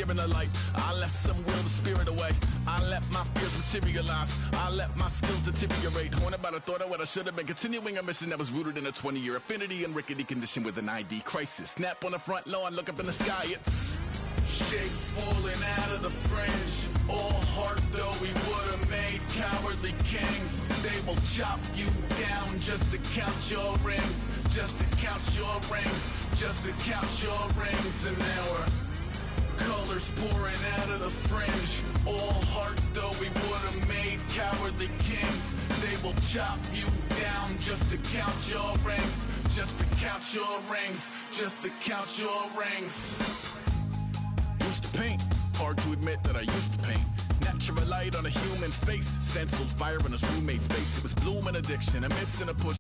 fire in the light. I left some will the spirit away. I let my fears materialize. I let my skills deteriorate. Haunted by the thought of what I should have been. Continuing a mission that was rooted in a 20-year affinity and rickety condition with an ID crisis. Snap on the front lawn, look up in the sky. It's shapes falling out of the fringe. All heart though we would have made cowardly kings. They will chop you down just to count your rings. Just to count your rings. Just to count your rings. And now we're colors pouring out of the fringe. All heart though we would have made cowardly kings. They will chop you down just to count your rings. Just to count your rings. Just to count your rings. Used to paint. Hard to admit that I used to paint. Natural light on a human face. Stenciled fire in his roommate's face. It was bloom and addiction. A miss and a push.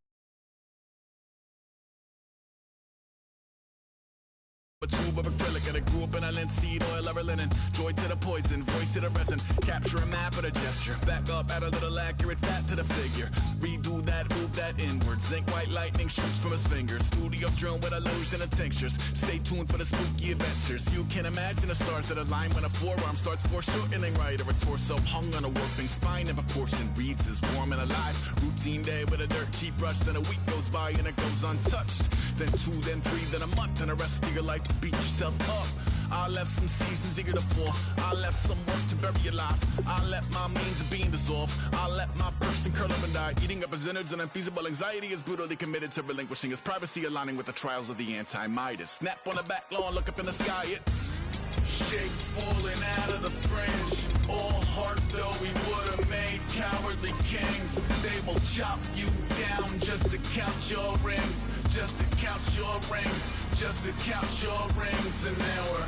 A tube of acrylic and I grew up in a linseed oil or a linen. Joy to the poison, voice to the resin. Capture a map of a gesture. Back up, add a little accurate fat to the figure. Redo that, move that inward. Zinc white lightning shoots from his fingers. Studio strewn with illusion and tinctures. Stay tuned for the spooky adventures. You can imagine the stars that align when a forearm starts foreshortening right, or a torso hung on a warping spine. If a portion reads as warm and alive. Routine day with a dirt cheap brush. Then a week goes by and it goes untouched. Then 2, then 3, then a month, and the rest of your life. Beat yourself up. I left some seasons eager to fall. I left some work to bury alive. I let my means of being dissolve. I let my person curl up and die. Eating up his innards and unfeasible anxiety is brutally committed to relinquishing his privacy, aligning with the trials of the anti-Midas. Snap on the back lawn, look up in the sky. It's shapes falling out of the fringe. All heart though we would have made cowardly kings. They will chop you down just to count your rings. Just to count your rings. Just to count your rings. And now we're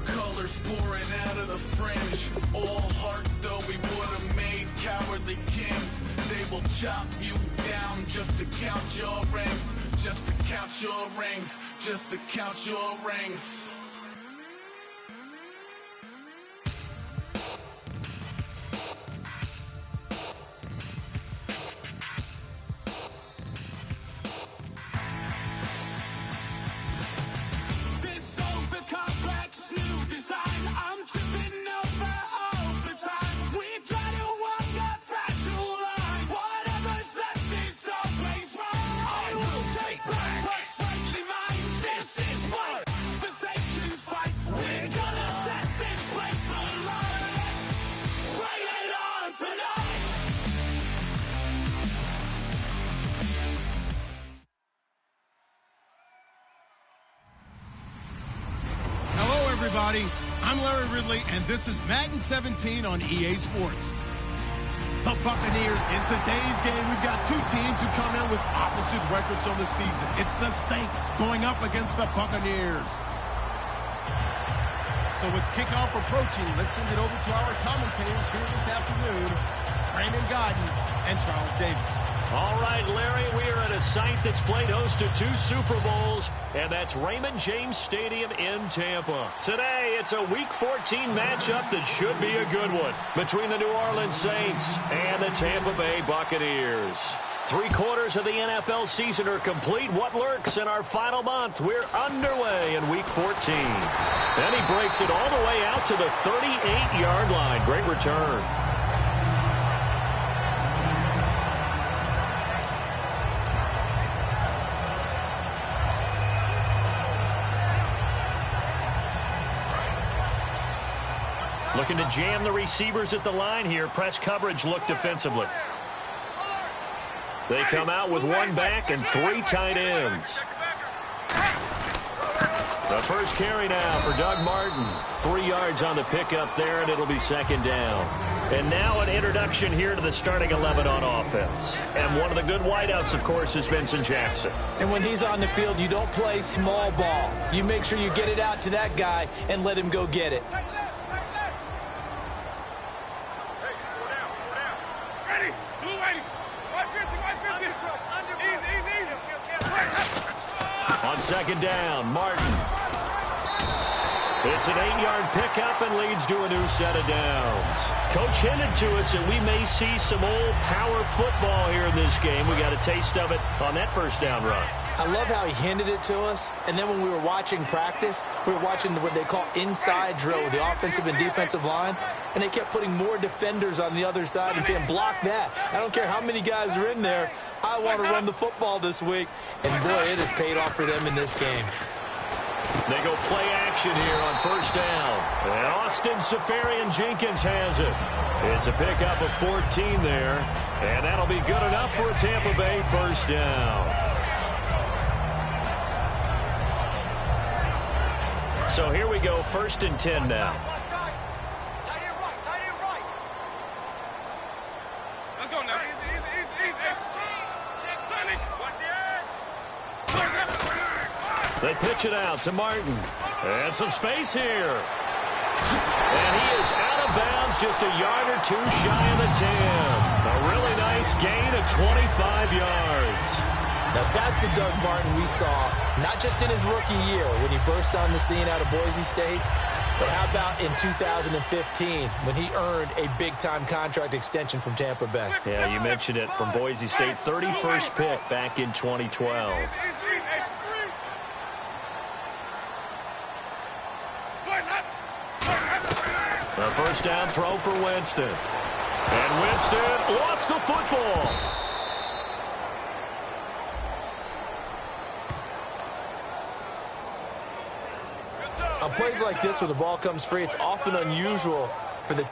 colors pouring out of the fringe. All heart though we would have made cowardly kings. They will chop you down just to count your rings. Just to count your rings. Just to count your rings. I'm Larry Ridley, and this is Madden 17 on EA Sports. The Buccaneers. In today's game, we've got two teams who come in with opposite records on the season. It's the Saints going up against the Buccaneers. So with kickoff approaching, let's send it over to our commentators here this afternoon, Brandon Godden and Charles Davis. All right, Larry, we are at a site that's played host to 2 Super Bowls, and that's Raymond James Stadium in Tampa. Today, it's a Week 14 matchup that should be a good one between the New Orleans Saints and the Tampa Bay Buccaneers. 3/4 of the NFL season are complete. What lurks in our final month? We're underway in Week 14. And he breaks it all the way out to the 38-yard line. Great return. Looking to jam the receivers at the line here. Press coverage look defensively. They come out with 1 back and 3 tight ends. The first carry now for Doug Martin. 3 yards on the pickup there, and it'll be 2nd down. And now an introduction here to the starting 11 on offense. And one of the good wideouts, of course, is Vincent Jackson. And when he's on the field, you don't play small ball. You make sure you get it out to that guy and let him go get it. On 2nd down, Martin. It's an 8-yard pickup and leads to a new set of downs. Coach hinted to us that we may see some old power football here in this game. We got a taste of it on that 1st down run. I love how he handed it to us, and then when we were watching practice, we were watching what they call inside drill with the offensive and defensive line, and they kept putting more defenders on the other side and saying, block that. I don't care how many guys are in there. I want to run the football this week. And, boy, it has paid off for them in this game. They go play action here on first down. And Austin Seferian-Jenkins has it. It's a pickup of 14 there. And that'll be good enough for a Tampa Bay first down. So here we go, 1st and 10 now. Let's go now. They pitch it out to Martin. And some space here. And he is out of bounds, just a yard or two shy of the 10. A really nice gain of 25 yards. Now that's the Doug Martin we saw, not just in his rookie year when he burst on the scene out of Boise State, but how about in 2015 when he earned a big-time contract extension from Tampa Bay? Yeah, you mentioned it, from Boise State, 31st pick back in 2012. A first down throw for Winston. And Winston lost the football. On plays like this where the ball comes free, it's often unusual for the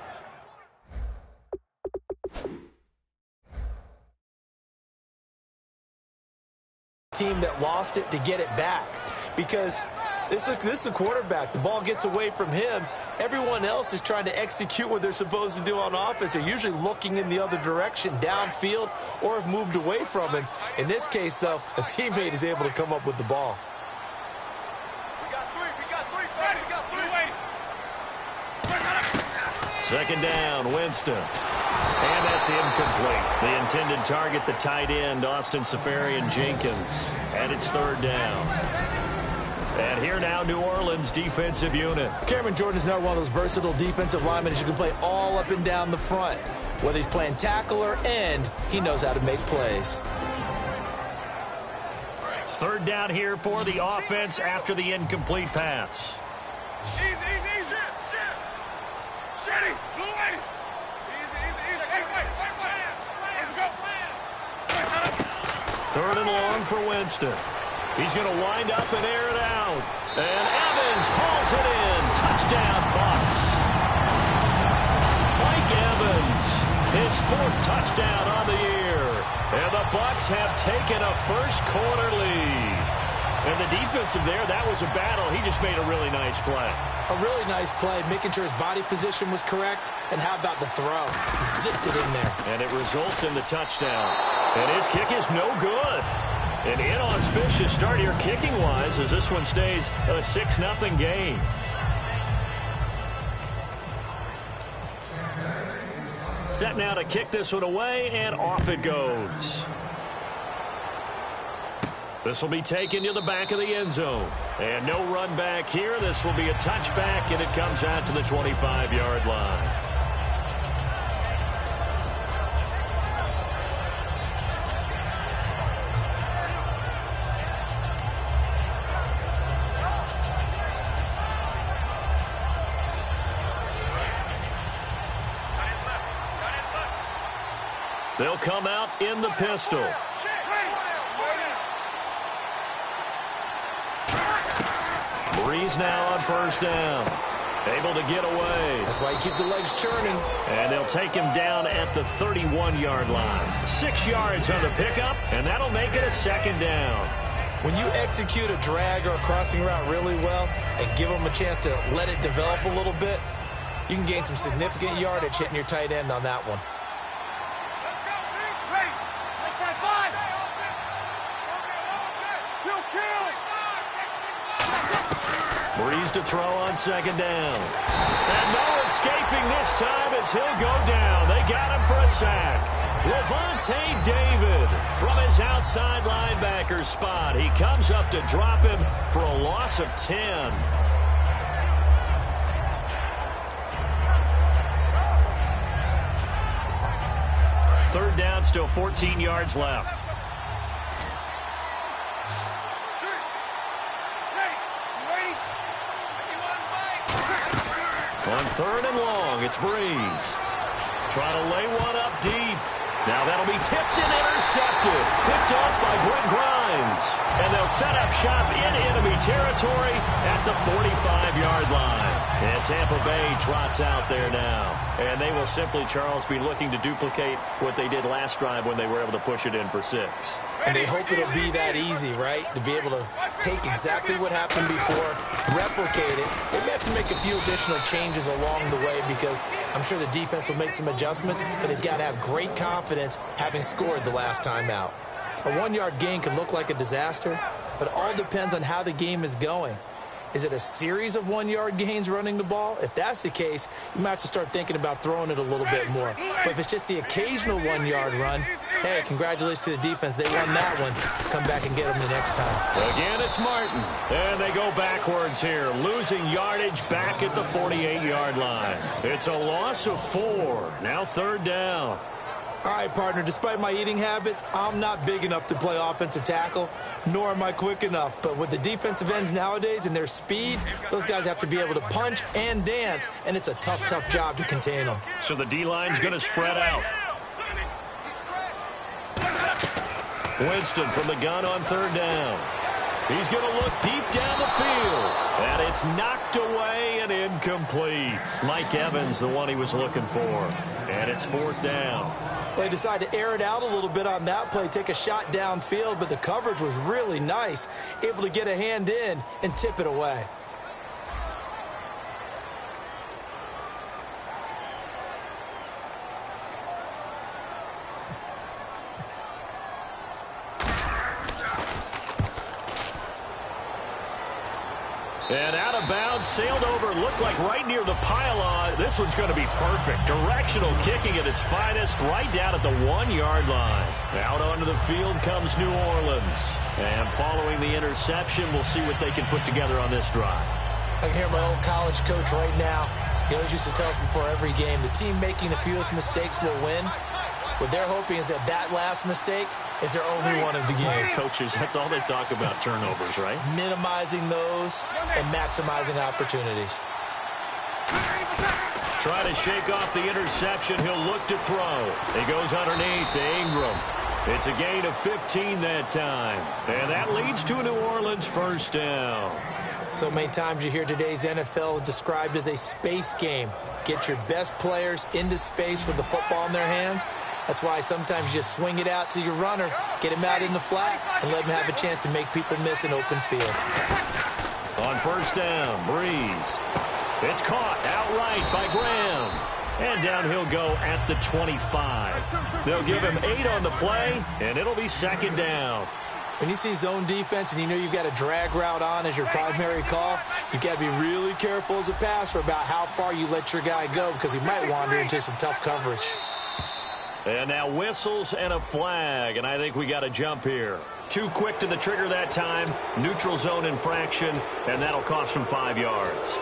team that lost it to get it back. Because this is the quarterback. The ball gets away from him. Everyone else is trying to execute what they're supposed to do on offense. They're usually looking in the other direction, downfield, or have moved away from him. In this case, though, a teammate is able to come up with the ball. Second down, Winston. And that's incomplete. The intended target, the tight end, Austin Seferian-Jenkins. And it's 3rd down. And here now, New Orleans defensive unit. Cameron Jordan is now one of those versatile defensive linemen that you can play all up and down the front. Whether he's playing tackle or end, he knows how to make plays. 3rd down here for the offense after the incomplete pass. Third and long for Winston. He's going to wind up and air it out. And Evans hauls it in. Touchdown, Bucs. Mike Evans, his 4th touchdown on the year. And the Bucs have taken a first-quarter lead. And the defensive there, that was a battle. He just made a really nice play. A really nice play, making sure his body position was correct. And how about the throw? Zipped it in there. And it results in the touchdown. And his kick is no good. An inauspicious start here kicking-wise as this one stays a 6-0 game. Set now to kick this one away, and off it goes. This will be taken to the back of the end zone. And no run back here. This will be a touchback, and it comes out to the 25-yard line. They'll come out in the pistol. Breeze now on first down. Able to get away. That's why you keep the legs churning. And they'll take him down at the 31-yard line. 6 yards on the pickup, and that'll make it a 2nd down. When you execute a drag or a crossing route really well and give them a chance to let it develop a little bit, you can gain some significant yardage hitting your tight end on that one. Breeze to throw on 2nd down. And no escaping this time as he'll go down. They got him for a sack. Levante David from his outside linebacker spot. He comes up to drop him for a loss of 10. Third down, still 14 yards left. On 3rd and long, it's Breeze. Trying to lay one up deep. Now that'll be tipped and intercepted. Picked off by Brent Grimes. And they'll set up shop in enemy territory at the 45-yard line. And Tampa Bay trots out there now. And they will simply, Charles, be looking to duplicate what they did last drive when they were able to push it in for 6. And they hope it'll be that easy, right? To be able to take exactly what happened before, replicate it. They may have to make a few additional changes along the way because I'm sure the defense will make some adjustments, but they've got to have great confidence having scored the last time out. A 1-yard gain can look like a disaster, but it all depends on how the game is going. Is it a series of 1-yard gains running the ball? If that's the case, you might have to start thinking about throwing it a little bit more. But if it's just the occasional 1-yard run, hey, congratulations to the defense. They won that one. Come back and get them the next time. Again, it's Martin. And they go backwards here, losing yardage back at the 48-yard line. It's a loss of 4. Now 3rd down. All right, partner, despite my eating habits, I'm not big enough to play offensive tackle, nor am I quick enough. But with the defensive ends nowadays and their speed, those guys have to be able to punch and dance, and it's a tough, tough job to contain them. So the D-line's going to spread out. Winston from the gun on 3rd down. He's going to look deep down the field. And it's knocked away and incomplete. Mike Evans, the one he was looking for. And it's 4th down. They decided to air it out a little bit on that play, take a shot downfield, but the coverage was really nice, able to get a hand in and tip it away. And out of bounds, sailed over, looked like right near the pylon. This one's going to be perfect. Directional kicking at its finest, right down at the 1-yard line. Out onto the field comes New Orleans. And following the interception, we'll see what they can put together on this drive. I can hear my old college coach right now. He always used to tell us before every game, the team making the fewest mistakes will win. What they're hoping is that last mistake is their only one of the game. Coaches, that's all they talk about, turnovers, right? Minimizing those and maximizing opportunities. Try to shake off the interception. He'll look to throw. He goes underneath to Ingram. It's a gain of 15 that time. And that leads to a New Orleans 1st down. So many times you hear today's NFL described as a space game. Get your best players into space with the football in their hands. That's why sometimes you just swing it out to your runner, get him out in the flat, and let him have a chance to make people miss an open field. On 1st down, Breeze. It's caught outright by Graham. And down he'll go at the 25. They'll give him 8 on the play, and it'll be 2nd down. When you see zone defense and you know you've got a drag route on as your primary call, you've got to be really careful as a passer about how far you let your guy go because he might wander into some tough coverage. And now whistles and a flag, and I think we got a jump here. Too quick to the trigger that time. Neutral zone infraction, and that'll cost him 5 yards.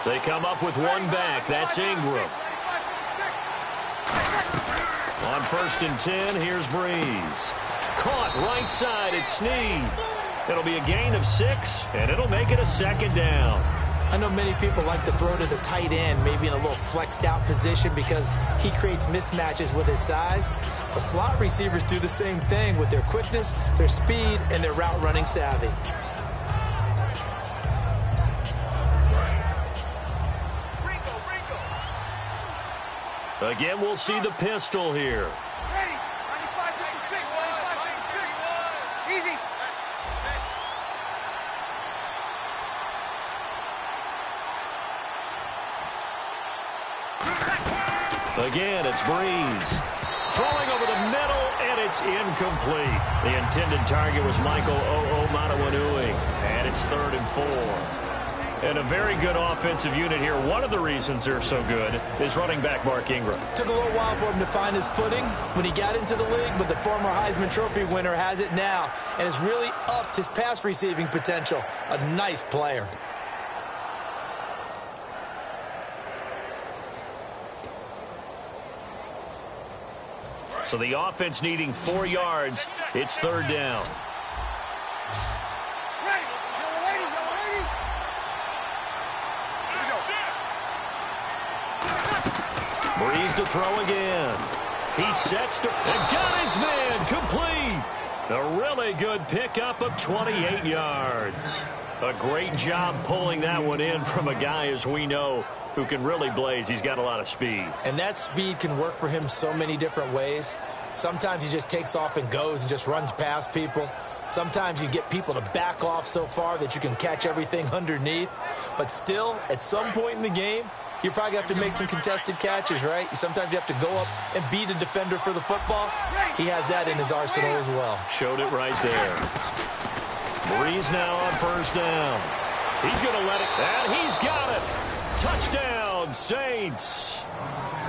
They come up with one back. That's Ingram. On 1st and 10, here's Breeze. Caught right side. It's Snead. It'll be a gain of 6, and it'll make it a 2nd down. I know many people like to throw to the tight end, maybe in a little flexed out position because he creates mismatches with his size. But slot receivers do the same thing with their quickness, their speed, and their route running savvy. Again, we'll see the pistol here. Again, it's Breeze. Throwing over the middle, and it's incomplete. The intended target was Michael O'Matawanui, and it's 3rd and 4. And a very good offensive unit here. One of the reasons they're so good is running back Mark Ingram. Took a little while for him to find his footing when he got into the league, but the former Heisman Trophy winner has it now and has really upped his pass receiving potential. A nice player. So the offense needing 4 yards. It's third down. Breeze to throw again. He sets to and got his man complete. A really good pickup of 28 yards. A great job pulling that one in from a guy, as we know, who can really blaze. He's got a lot of speed. And that speed can work for him so many different ways. Sometimes he just takes off and goes and just runs past people. Sometimes you get people to back off so far that you can catch everything underneath. But still, at some point in the game, you probably have to make some contested catches, right? Sometimes you have to go up and beat a defender for the football. He has that in his arsenal as well. Showed it right there. Breeze now on first down. He's going to let it, and he's got it. Touchdown, Saints.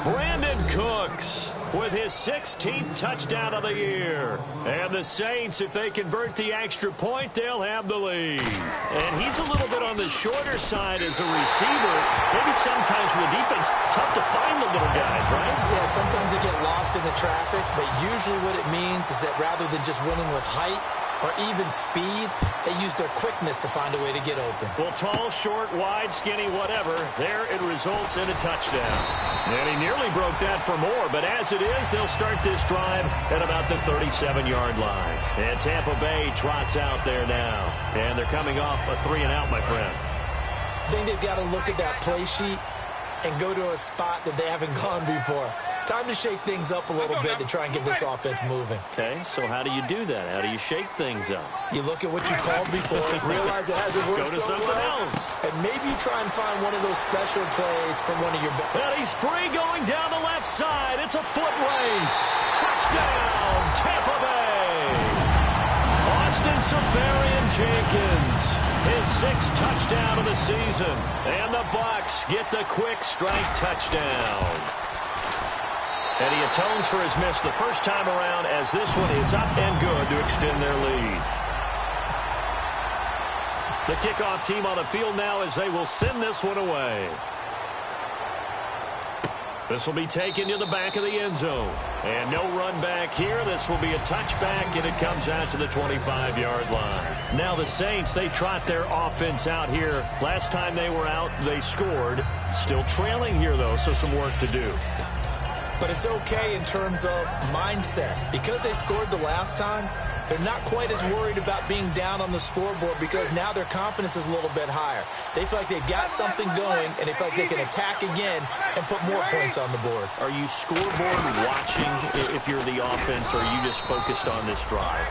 Brandon Cooks with his 16th touchdown of the year. And the Saints, if they convert the extra point, they'll have the lead. And he's a little bit on the shorter side as a receiver. Maybe sometimes for the defense, tough to find the little guys, right? Yeah, sometimes they get lost in the traffic, but usually what it means is that rather than just winning with height or even speed, they use their quickness to find a way to get open. Well, tall, short, wide, skinny, whatever, there it results in a touchdown. And he nearly broke that for more, but as it is, they'll start this drive at about the 37-yard line. And Tampa Bay trots out there now. And they're coming off a 3-and-out, my friend. I think they've got to look at that play sheet and go to a spot that they haven't gone before. Time to shake things up a little bit to try and get this offense moving. Okay, so how do you do that? How do you shake things up? You look at what you called before, realize it hasn't worked Go to something else. and maybe try and find one of those special plays from one of your best. And he's free going down the left side. It's a foot race. Touchdown, Tampa Bay. Austin Seferian-Jenkins, his 6th touchdown of the season. And the Bucs get the quick strike touchdown. And he atones for his miss the first time around as this one is up and good to extend their lead. The kickoff team on the field now as they will send this one away. This will be taken to the back of the end zone. And no run back here. This will be a touchback, and it comes out to the 25-yard line. Now the Saints, they trot their offense out here. Last time they were out, they scored. Still trailing here, though, so some work to do. But it's okay in terms of mindset. Because they scored the last time, they're not quite as worried about being down on the scoreboard because now their confidence is a little bit higher. They feel like they've got something going, and they feel like they can attack again and put more points on the board. Are you scoreboard watching if you're the offense, or are you just focused on this drive?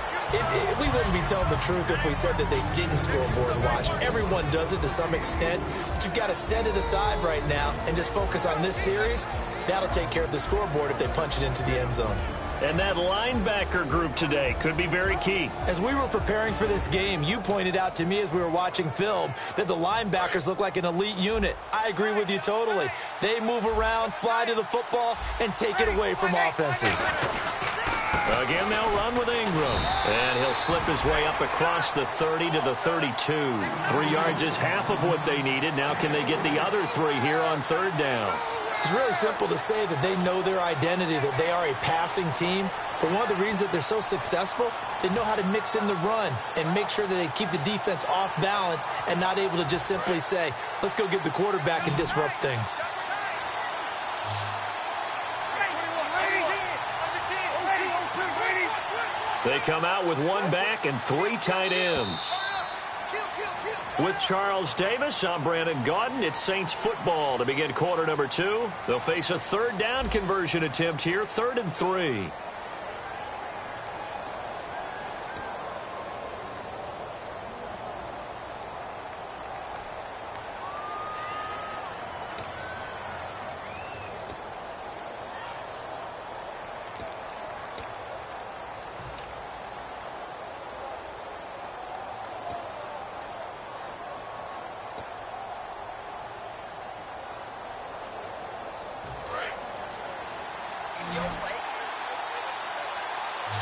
We wouldn't be telling the truth if we said that they didn't scoreboard watch. Everyone does it to some extent, but you've got to set it aside right now and just focus on this series. That'll take care of the scoreboard if they punch it into the end zone. And that linebacker group today could be very key. As we were preparing for this game, you pointed out to me as we were watching film that the linebackers look like an elite unit. I agree with you totally. They move around, fly to the football, and take it away from offenses. Again, they'll run with Ingram. And he'll slip his way up across the 30 to the 32. 3 yards is half of what they needed. Now can they get the other 3 here on third down? It's really simple to say that they know their identity, that they are a passing team. But one of the reasons that they're so successful, they know how to mix in the run and make sure that they keep the defense off balance and not able to just simply say, let's go get the quarterback and disrupt things. They come out with 1 back and 3 tight ends. With Charles Davis, I'm Brandon Gaudin. It's Saints football to begin quarter number 2. They'll face a third down conversion attempt here, 3rd and 3.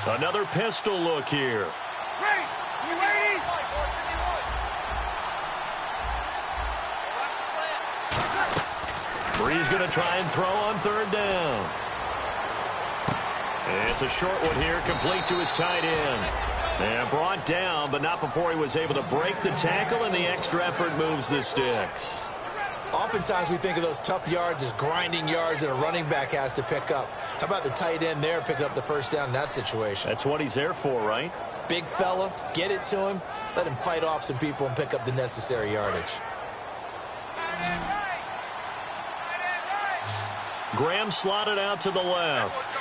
Another pistol look here. Bree's going to try and throw on third down. It's a short one here, complete to his tight end. And brought down, but not before he was able to break the tackle, and the extra effort moves the sticks. Oftentimes we think of those tough yards as grinding yards that a running back has to pick up. How about the tight end there picking up the first down in that situation? That's what he's there for, right? Big fella, get it to him, let him fight off some people and pick up the necessary yardage. Graham slotted out to the left.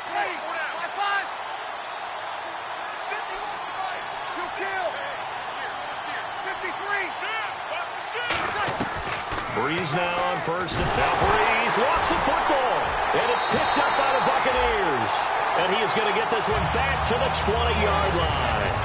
Breeze now on first. Now Breeze lost the football, and it's picked up by the Buccaneers. And he is going to get this one back to the 20-yard line.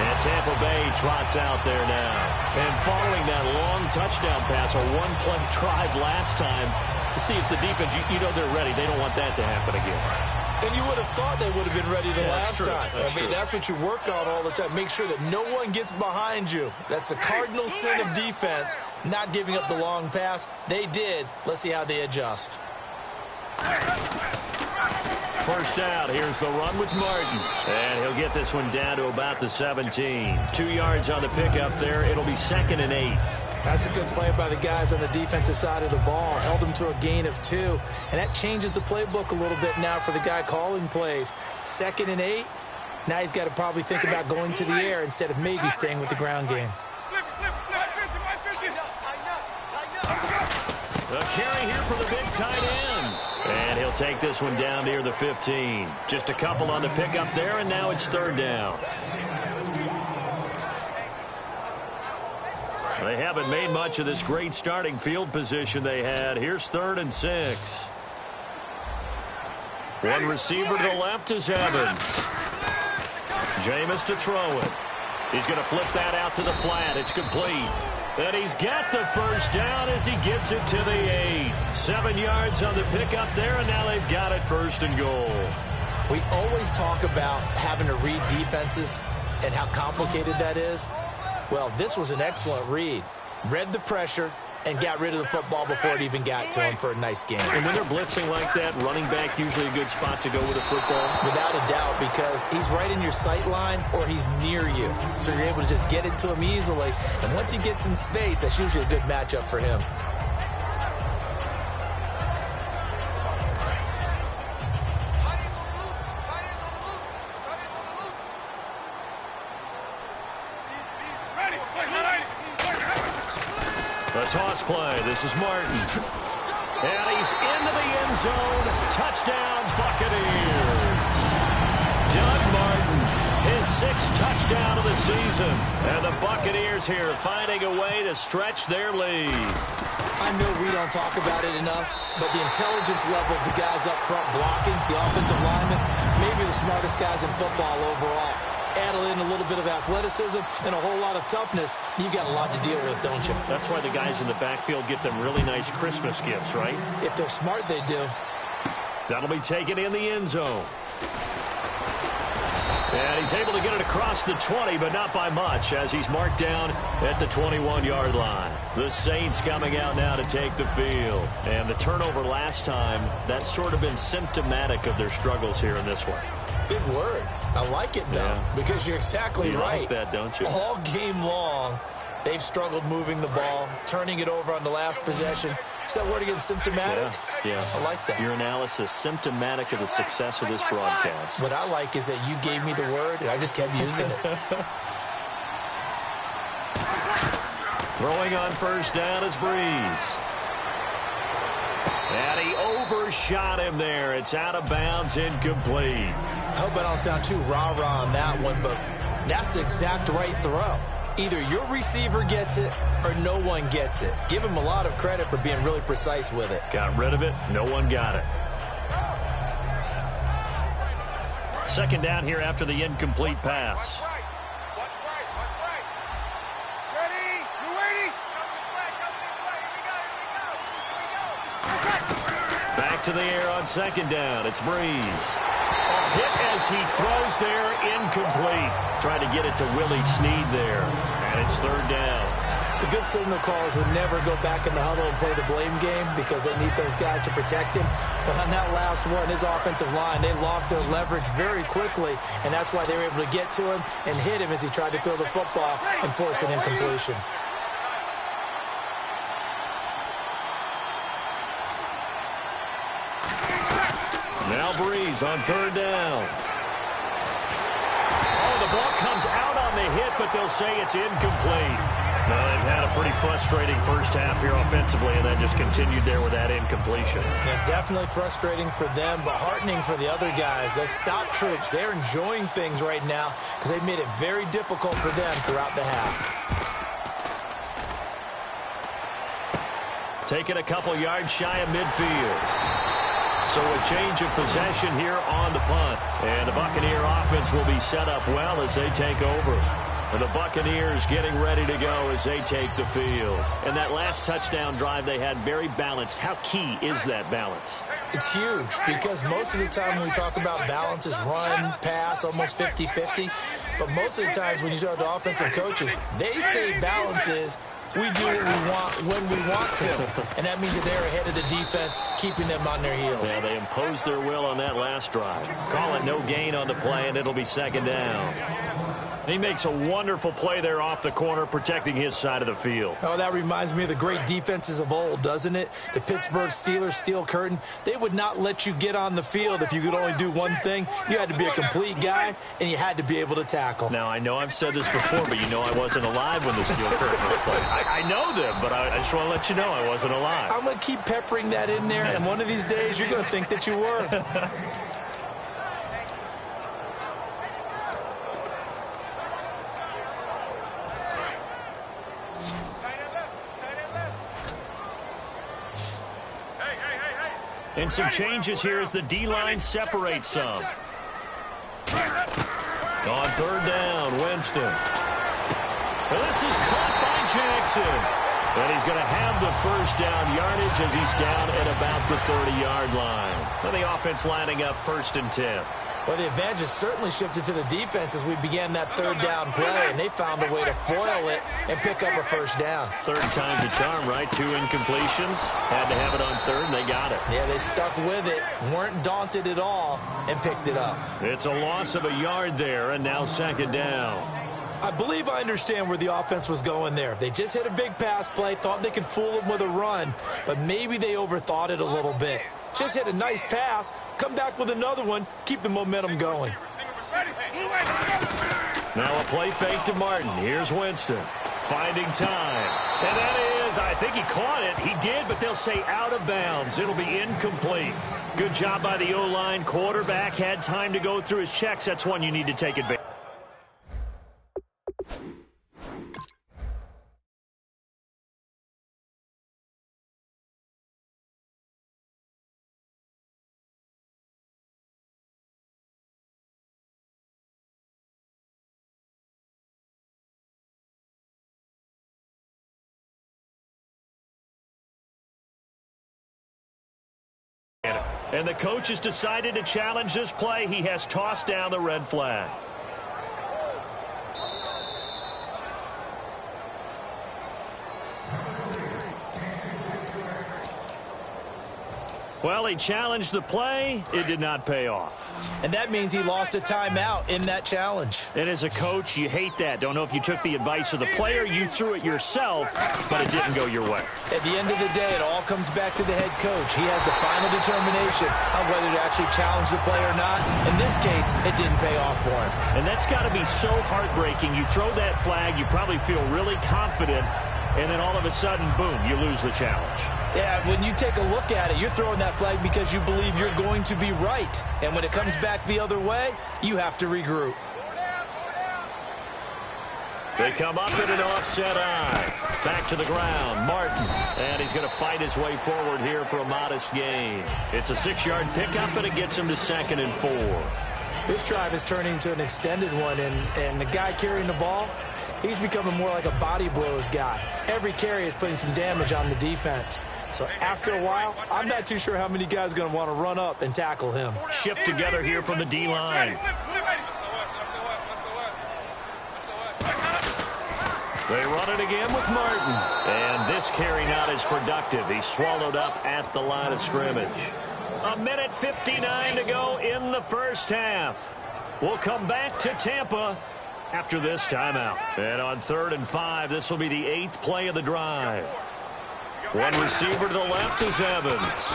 And Tampa Bay trots out there now. And following that long touchdown pass, a one-play drive last time, to see if the defense, you know they're ready. They don't want that to happen again. And you would have thought they would have been ready the last time. I mean, that's what you work on all the time. Make sure that no one gets behind you. That's the cardinal sin of defense, not giving up the long pass. They did. Let's see how they adjust. First down, here's the run with Martin. And he'll get this one down to about the 17. 2 yards on the pickup there. It'll be 2nd and 8. That's a good play by the guys on the defensive side of the ball. Held them to a gain of 2. And that changes the playbook a little bit now for the guy calling plays. 2nd and 8. Now he's got to probably think about going to the air instead of maybe staying with the ground game. A carry here for the big tight end. And he'll take this one down near the 15. Just a couple on the pickup there, and now it's 3rd down. They haven't made much of this great starting field position they had. Here's 3rd and 6. One receiver to the left is Evans. Jameis to throw it. He's going to flip that out to the flat. It's complete. And he's got the first down as he gets it to the 8. 7 yards on the pickup there, and now they've got it 1st and goal. We always talk about having to read defenses and how complicated that is. Well, this was an excellent read. Read the pressure and got rid of the football before it even got to him for a nice game. And when they're blitzing like that, running back usually a good spot to go with a football? Without a doubt, because he's right in your sight line or he's near you. So you're able to just get it to him easily. And once he gets in space, that's usually a good matchup for him. A toss play. This is Martin. And he's into the end zone. Touchdown, Buccaneers. Doug Martin, his 6th touchdown of the season. And the Buccaneers here finding a way to stretch their lead. I know we don't talk about it enough, but the intelligence level of the guys up front blocking, the offensive linemen, maybe the smartest guys in football overall. Add in a little bit of athleticism and a whole lot of toughness, you got a lot to deal with, don't you? That's why the guys in the backfield get them really nice Christmas gifts, right? If they're smart, they do. That'll be taken in the end zone. And he's able to get it across the 20, but not by much, as he's marked down at the 21-yard line. The Saints coming out now to take the field. And the turnover last time, that's sort of been symptomatic of their struggles here in this one. Big word. I like it, though, because you're exactly right. You like that, don't you? All game long, they've struggled moving the ball, turning it over on the last possession. Is that word again, symptomatic? Yeah. I like that. Your analysis, symptomatic of the success of this broadcast. What I like is that you gave me the word, and I just kept using it. Throwing on first down is Breeze. And he overshot him there. It's out of bounds, incomplete. I hope I don't sound too rah-rah on that one, but that's the exact right throw. Either your receiver gets it or no one gets it. Give him a lot of credit for being really precise with it. Got rid of it. No one got it. 2nd down here after the incomplete pass. Back to the air on second down. It's Breeze. Hit as he throws there, incomplete. Trying to get it to Willie Snead there. And it's third down. The good signal callers would never go back in the huddle and play the blame game because they need those guys to protect him. But on that last one, his offensive line, they lost their leverage very quickly, and that's why they were able to get to him and hit him as he tried to throw the football and force an incompletion. Now Breeze on third down. Oh, the ball comes out on the hit, but they'll say it's incomplete. Now, they've had a pretty frustrating first half here offensively, and then just continued there with that incompletion. Yeah, definitely frustrating for them, but heartening for the other guys. Those stop troops, they're enjoying things right now because they've made it very difficult for them throughout the half. Taking a couple yards shy of midfield. So a change of possession here on the punt. And the Buccaneer offense will be set up well as they take over. And the Buccaneers getting ready to go as they take the field. And that last touchdown drive they had very balanced. How key is that balance? It's huge because most of the time when we talk about balance is run, pass, almost 50-50. But most of the times when you talk to offensive coaches, they say balance is we do what we want when we want to. And that means that they're ahead of the defense, keeping them on their heels. Yeah, they imposed their will on that last drive. Call it no gain on the play, and it'll be second down. He makes a wonderful play there off the corner, protecting his side of the field. Oh, that reminds me of the great defenses of old, doesn't it? The Pittsburgh Steelers, Steel Curtain. They would not let you get on the field if you could only do one thing. You had to be a complete guy, and you had to be able to tackle. Now, I know I've said this before, but you know I wasn't alive when the Steel Curtain was played. I know them, but I just want to let you know I wasn't alive. I'm going to keep peppering that in there, and one of these days you're going to think that you were. And some changes here as the D-line separates some. On third down, Winston. Well, this is caught by Jackson. And he's going to have the first down yardage as he's down at about the 30-yard line. And the offense lining up 1st and 10. Well, the advantage has certainly shifted to the defense as we began that third down play, and they found a way to foil it and pick up a first down. Third time's a charm, right? 2 incompletions. Had to have it on third, and they got it. Yeah, they stuck with it, weren't daunted at all, and picked it up. It's a loss of a yard there, and now second down. I believe I understand where the offense was going there. They just hit a big pass play, thought they could fool them with a run, but maybe they overthought it a little bit. Just hit a nice pass, come back with another one, keep the momentum going. Now a play fake to Martin. Here's Winston finding time. And that is, I think he caught it. He did, but they'll say out of bounds. It'll be incomplete. Good job by the O-line. Quarterback had time to go through his checks. That's one you need to take advantage. And the coach has decided to challenge this play. He has tossed down the red flag. Well, he challenged the play. It did not pay off. And that means he lost a timeout in that challenge. And as a coach, you hate that. Don't know if you took the advice of the player. You threw it yourself, but it didn't go your way. At the end of the day, it all comes back to the head coach. He has the final determination on whether to actually challenge the play or not. In this case, it didn't pay off for him. And that's got to be so heartbreaking. You throw that flag, you probably feel really confident, and then all of a sudden, boom, you lose the challenge. Yeah, when you take a look at it, you're throwing that flag because you believe you're going to be right. And when it comes back the other way, you have to regroup. They come up in an offset eye. Back to the ground, Martin. And he's going to fight his way forward here for a modest gain. It's a 6-yard pickup, and it gets him to 2nd and 4. This drive is turning into an extended one, and the guy carrying the ball, he's becoming more like a body blows guy. Every carry is putting some damage on the defense. So after a while, I'm not too sure how many guys are going to want to run up and tackle him. Shift together here from the D-line. They run it again with Martin. And this carry not as productive. He's swallowed up at the line of scrimmage. 1:59 to go in the first half. We'll come back to Tampa after this timeout. And on 3rd and 5, this will be the 8th play of the drive. One receiver to the left is Evans.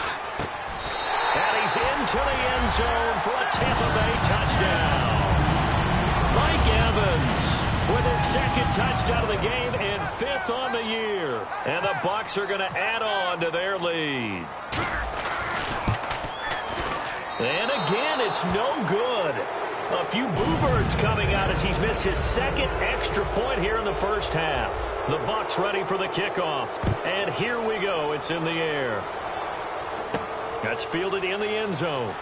And he's into the end zone for a Tampa Bay touchdown. Mike Evans with his 2nd touchdown of the game and 5th on the year. And the Bucs are going to add on to their lead. And again, it's no good. A few boo birds coming out as he's missed his 2nd extra point here in the first half. The Bucs ready for the kickoff. And here we go. It's in the air. That's fielded in the end zone.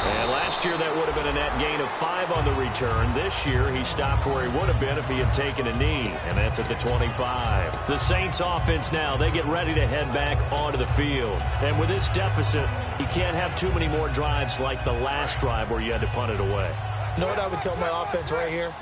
And last year that would have been a net gain of 5 on the return. This year he stopped where he would have been if he had taken a knee, and that's at the 25. The Saints offense now, they get ready to head back onto the field. And with this deficit, you can't have too many more drives like the last drive where you had to punt it away. You know what I would tell my offense right here?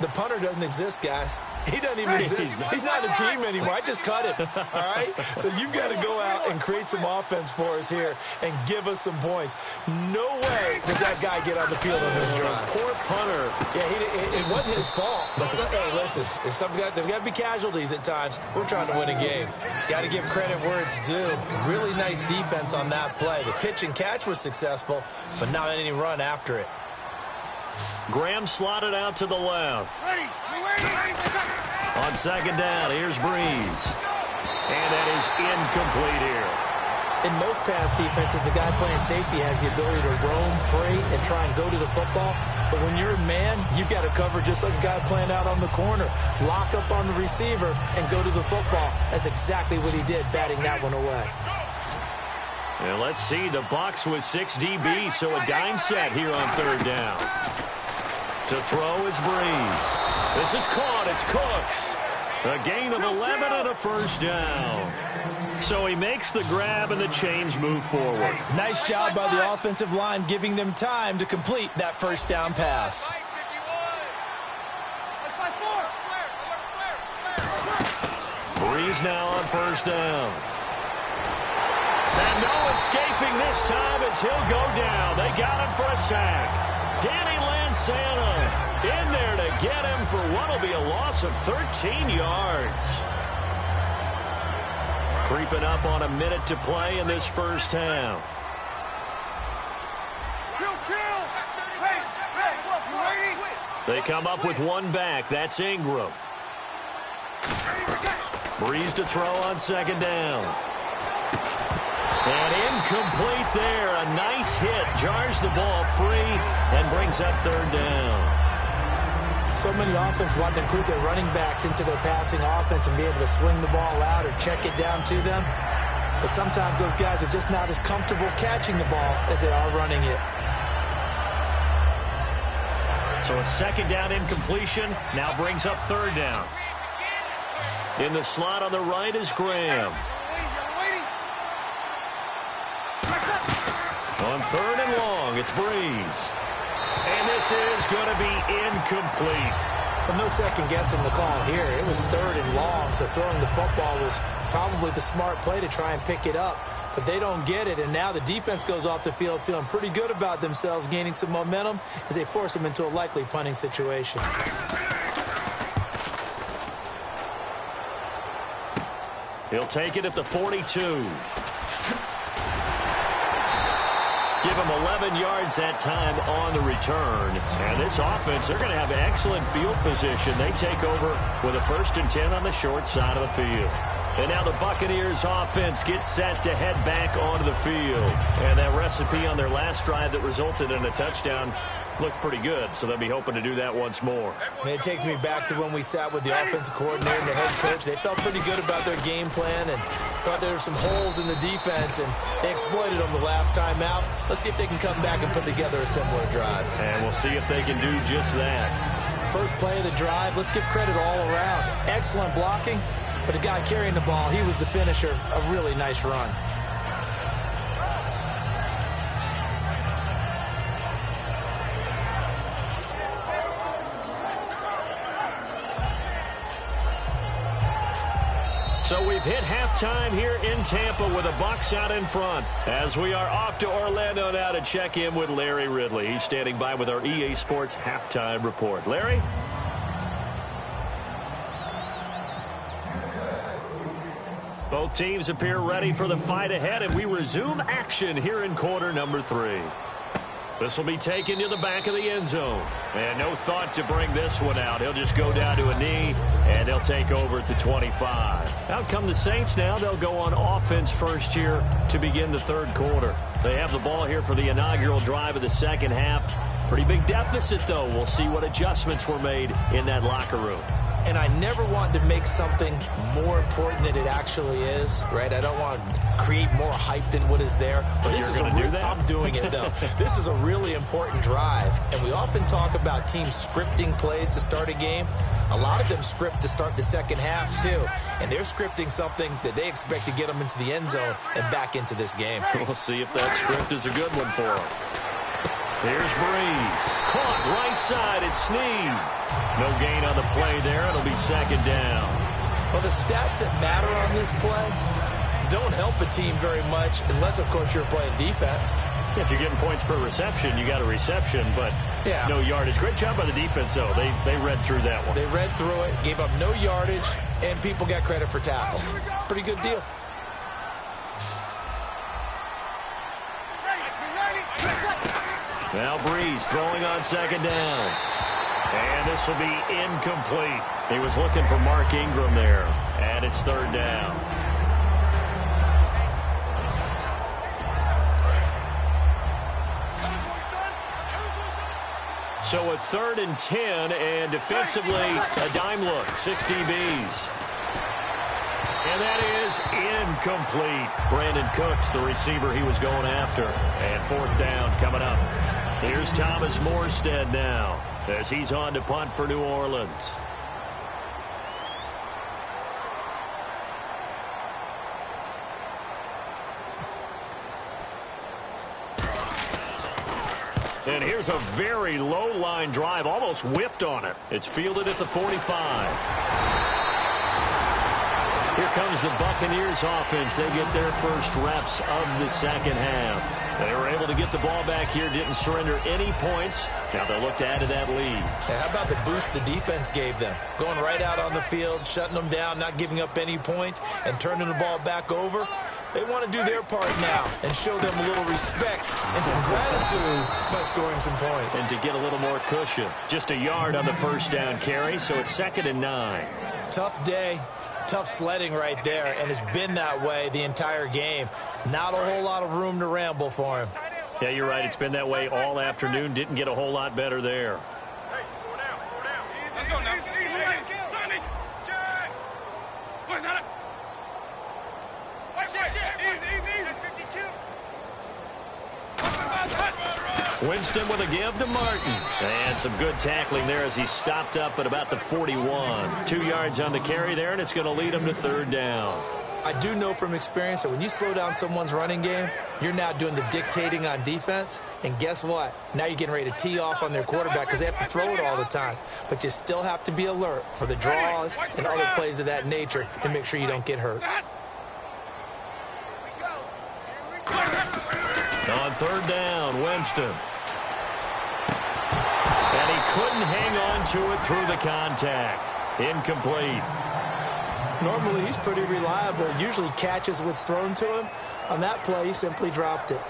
The punter doesn't exist, guys. He doesn't even exist. He's not a team anymore. I just cut him, all right? So you've got to go out and create some offense for us here and give us some points. No way does that guy get on the field on this drive. Poor punter. Yeah, it wasn't his fault. But hey, listen, there's got to be casualties at times. We're trying to win a game. Got to give credit where it's due. Really nice defense on that play. The pitch and catch was successful, but not any run after it. Graham slotted out to the left. On 2nd down, here's Breeze. And that is incomplete here. In most pass defenses, the guy playing safety has the ability to roam free and try and go to the football. But when you're a man, you've got to cover just like a guy playing out on the corner. Lock up on the receiver and go to the football. That's exactly what he did, batting that one away. And let's see, the Bucs with 6 DBs, so a dime set here on 3rd down. To throw is Breeze. This is caught. It's Cooks. A gain of 11 and a first down. So he makes the grab and the chains move forward. Nice job by the offensive line giving them time to complete that first down pass. Breeze now on 1st down. And no escaping this time as he'll go down. They got him for a sack. Danny Lansana in there to get him for what will be a loss of 13 yards. Creeping up on a minute to play in this first half. They come up with one back. That's Ingram. Breeze to throw on 2nd down. And incomplete there. A nice hit. Jars the ball free and brings up 3rd down. So many offenses want to include their running backs into their passing offense and be able to swing the ball out or check it down to them. But sometimes those guys are just not as comfortable catching the ball as they are running it. So a 2nd down incompletion now brings up 3rd down. In the slot on the right is Graham. On 3rd and long, it's Breeze. And this is going to be incomplete. But no second guessing the call here. It was 3rd and long, so throwing the football was probably the smart play to try and pick it up. But they don't get it, and now the defense goes off the field feeling pretty good about themselves, gaining some momentum as they force them into a likely punting situation. He'll take it at the 42. Give him 11 yards that time on the return. And this offense, they're going to have excellent field position. They take over with a 1st and 10 on the short side of the field. And now the Buccaneers offense gets set to head back onto the field. And that recipe on their last drive that resulted in a touchdown looked pretty good, so they'll be hoping to do that once more. It takes me back to when we sat with the offensive coordinator and the head coach. They felt pretty good about their game plan and thought there were some holes in the defense, and they exploited them the last time out. Let's see if they can come back and put together a similar drive. And we'll see if they can do just that. First play of the drive, let's give credit all around. Excellent blocking, But the guy carrying the ball, he was the finisher. A really nice run. So we've hit halftime here in Tampa with the Bucs out in front as we are off to Orlando now to check in with Larry Ridley. He's standing by with our EA Sports halftime report. Larry? Both teams appear ready for the fight ahead, and we resume action here in quarter number 3. This will be taken to the back of the end zone. And no thought to bring this one out. He'll just go down to a knee, and they'll take over at the 25. Out come the Saints now. They'll go on offense first here to begin the third quarter. They have the ball here for the inaugural drive of the second half. Pretty big deficit, though. We'll see what adjustments were made in that locker room. And I never want to make something more important than it actually is, right? I don't want to create more hype than what is there. But this is I'm doing it, though. This is a really important drive. And we often talk about teams scripting plays to start a game. A lot of them script to start the second half, too. And they're scripting something that they expect to get them into the end zone and back into this game. We'll see if that script is a good one for them. Here's Breeze. Caught right side. It's Snead. No gain on the play there. It'll be second down. Well, the stats that matter on this play don't help a team very much unless, of course, you're playing defense. If you're getting points per reception, you got a reception, but no yardage. Great job by the defense, though. They read through that one. They read through it, gave up no yardage, and people got credit for tackles. Pretty good deal. Now Breeze throwing on second down. And this will be incomplete. He was looking for Mark Ingram there. And it's third down. So a 3rd and 10, and defensively a dime look. 6 DBs. And that is incomplete. Brandon Cooks, the receiver he was going after. And 4th down coming up. Here's Thomas Morstead now as he's on to punt for New Orleans. And here's a very low line drive, almost whiffed on it. It's fielded at the 45. Here comes the Buccaneers offense. They get their first reps of the second half. They were able to get the ball back here, didn't surrender any points. Now they'll look to add to that lead. How about the boost the defense gave them? Going right out on the field, shutting them down, not giving up any points, and turning the ball back over. They want to do their part now and show them a little respect and some gratitude by scoring some points. And to get a little more cushion. Just a yard on the first down carry, so it's 2nd and 9. Tough day. Tough sledding right there, and it's been that way the entire game. Not a whole lot of room to ramble for him. Yeah, you're right. It's been that way all afternoon. Didn't get a whole lot better there. Winston with a give to Martin. And some good tackling there as he stopped up at about the 41. 2 yards on the carry there, and it's going to lead him to 3rd down. I do know from experience that when you slow down someone's running game, you're now doing the dictating on defense. And guess what? Now you're getting ready to tee off on their quarterback because they have to throw it all the time. But you still have to be alert for the draws and other plays of that nature to make sure you don't get hurt. On 3rd down, Winston. And he couldn't hang on to it through the contact. Incomplete. Normally, he's pretty reliable. Usually catches what's thrown to him. On that play, he simply dropped it.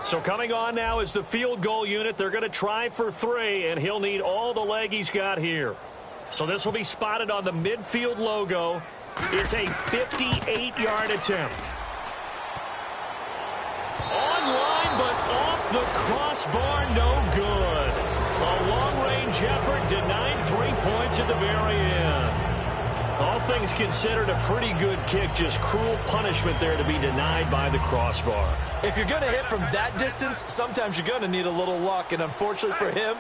So coming on now is the field goal unit. They're going to try for 3, and he'll need all the leg he's got here. So this will be spotted on the midfield logo. It's a 58-yard attempt. Online, but off the crossbar, no good. A long-range effort denied points at the very end. All things considered, a pretty good kick, just cruel punishment there to be denied by the crossbar. If you're going to hit from that distance, sometimes you're going to need a little luck, and unfortunately for him,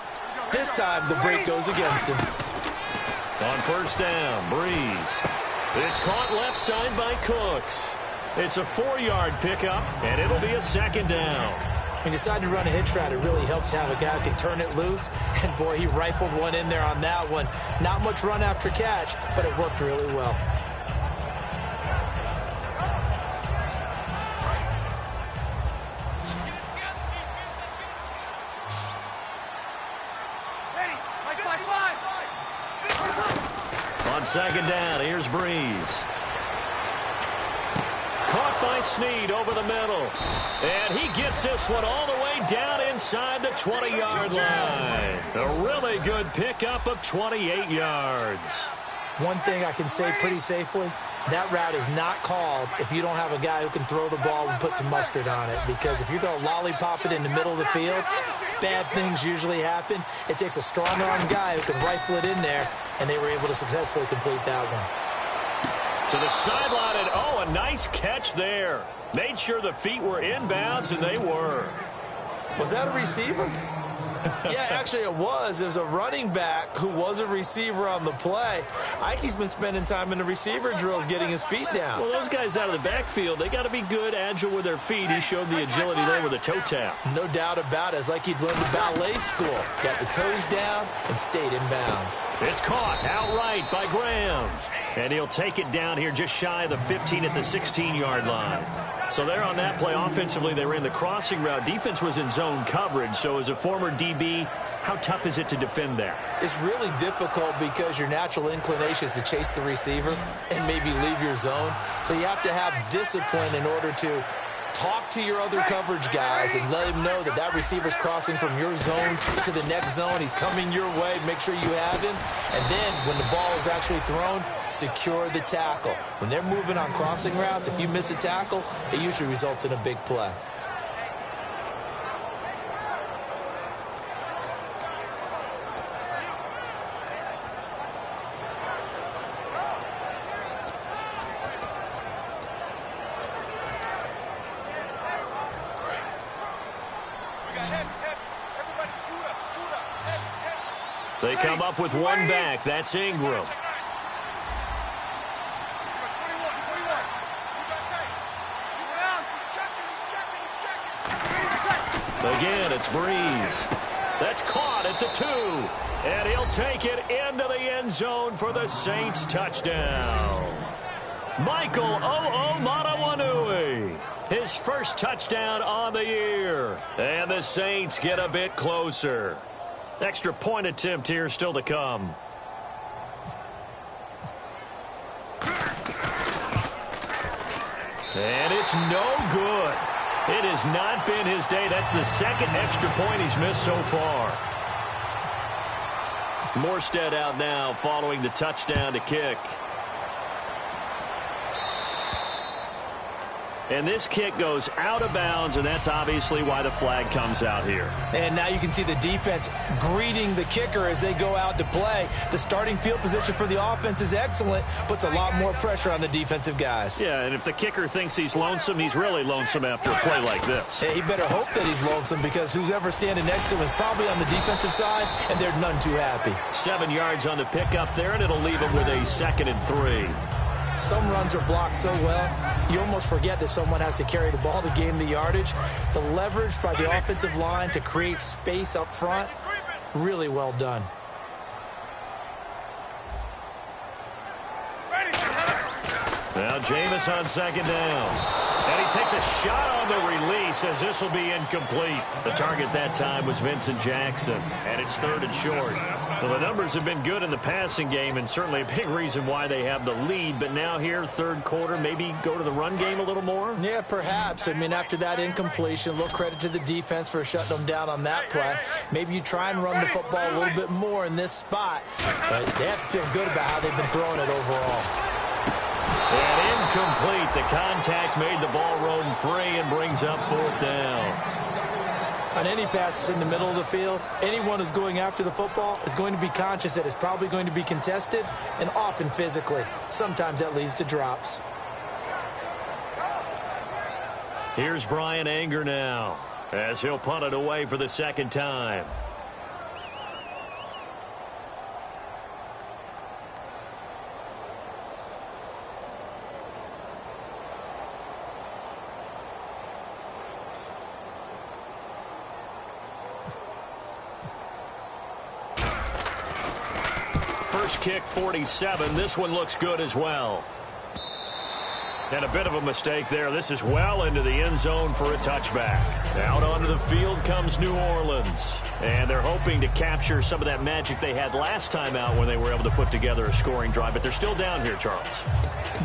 this time the break goes against him. On first down, Breeze. It's caught left side by Cooks. It's a 4-yard pickup, and it'll be a second down. He decided to run a hitch route. It really helped to have a guy who can turn it loose. And, boy, he rifled one in there on that one. Not much run after catch, but it worked really well. On second down, here's Breeze. Caught by Snead over the middle. And he gets this one all the way down inside the 20-yard line. A really good pickup of 28 yards. One thing I can say pretty safely, that route is not called if you don't have a guy who can throw the ball and put some mustard on it. Because if you're going to lollipop it in the middle of the field, bad things usually happen. It takes a strong-arm guy who can rifle it in there, and they were able to successfully complete that one. To the sideline, and oh, a nice catch there. Made sure the feet were inbounds, and they were. Was that a receiver? Yeah, actually it was. It was a running back who was a receiver on the play. Ike's been spending time in the receiver drills getting his feet down. Well, those guys out of the backfield, they got to be good, agile with their feet. He showed the agility there with a toe tap. No doubt about it. It's like he'd learned the ballet school. Got the toes down and stayed in bounds. It's caught outright by Graham. And he'll take it down here just shy of the 15 at the 16-yard line. So there on that play, offensively, they ran the crossing route. Defense was in zone coverage. So as a former DB, how tough is it to defend that? It's really difficult because your natural inclination is to chase the receiver and maybe leave your zone. So you have to have discipline in order to talk to your other coverage guys and let him know that that receiver's crossing from your zone to the next zone. He's coming your way. Make sure you have him. And then when the ball is actually thrown, secure the tackle. When they're moving on crossing routes, if you miss a tackle, it usually results in a big play. They come up with one back. That's Ingram. Again, it's Breeze. That's caught at the 2. And he'll take it into the end zone for the Saints touchdown. Michael Matawanui. His first touchdown on the year. And the Saints get a bit closer. Extra point attempt here still to come. And it's no good. It has not been his day. That's the second extra point he's missed so far. Morstead out now following the touchdown to kick. And this kick goes out of bounds, and that's obviously why the flag comes out here. And now you can see the defense greeting the kicker as they go out to play. The starting field position for the offense is excellent, puts a lot more pressure on the defensive guys. Yeah, and if the kicker thinks he's lonesome, he's really lonesome after a play like this. Hey, he better hope that he's lonesome because who's ever standing next to him is probably on the defensive side, and they're none too happy. 7 yards on the pickup there, and it'll leave him with a 2nd and 3. Some runs are blocked so well, you almost forget that someone has to carry the ball to gain the yardage. The leverage by the offensive line to create space up front, really well done. Now Jameis on 2nd down. And he takes a shot on the release as this will be incomplete. The target that time was Vincent Jackson, and it's 3rd and short. Well, the numbers have been good in the passing game, and certainly a big reason why they have the lead. But now here, 3rd quarter, maybe go to the run game a little more? Yeah, perhaps. I mean, after that incompletion, a little credit to the defense for shutting them down on that play. Maybe you try and run the football a little bit more in this spot. But they have to feel good about how they've been throwing it overall. And incomplete. The contact made the ball roam free and brings up 4th down. On any passes in the middle of the field, anyone who's going after the football is going to be conscious that it's probably going to be contested and often physically. Sometimes that leads to drops. Here's Brian Anger now as he'll punt it away for the second time. First kick, 47. This one looks good as well. And a bit of a mistake there. This is well into the end zone for a touchback. Out onto the field comes New Orleans. And they're hoping to capture some of that magic they had last time out when they were able to put together a scoring drive. But they're still down here, Charles.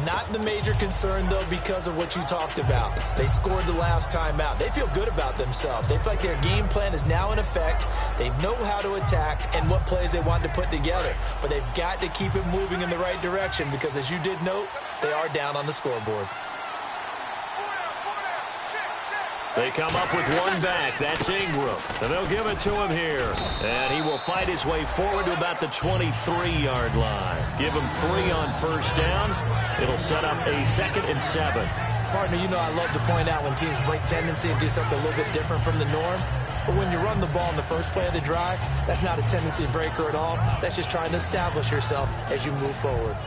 Not the major concern, though, because of what you talked about. They scored the last time out. They feel good about themselves. They feel like their game plan is now in effect. They know how to attack and what plays they want to put together. But they've got to keep it moving in the right direction because, as you did note, they are down on the scoreboard. They come up with one back. That's Ingram. And they'll give it to him here. And he will fight his way forward to about the 23-yard line. Give him 3 on first down. It'll set up a 2nd and 7. Partner, you know I love to point out when teams break tendency and do something a little bit different from the norm. But when you run the ball in the first play of the drive, that's not a tendency breaker at all. That's just trying to establish yourself as you move forward.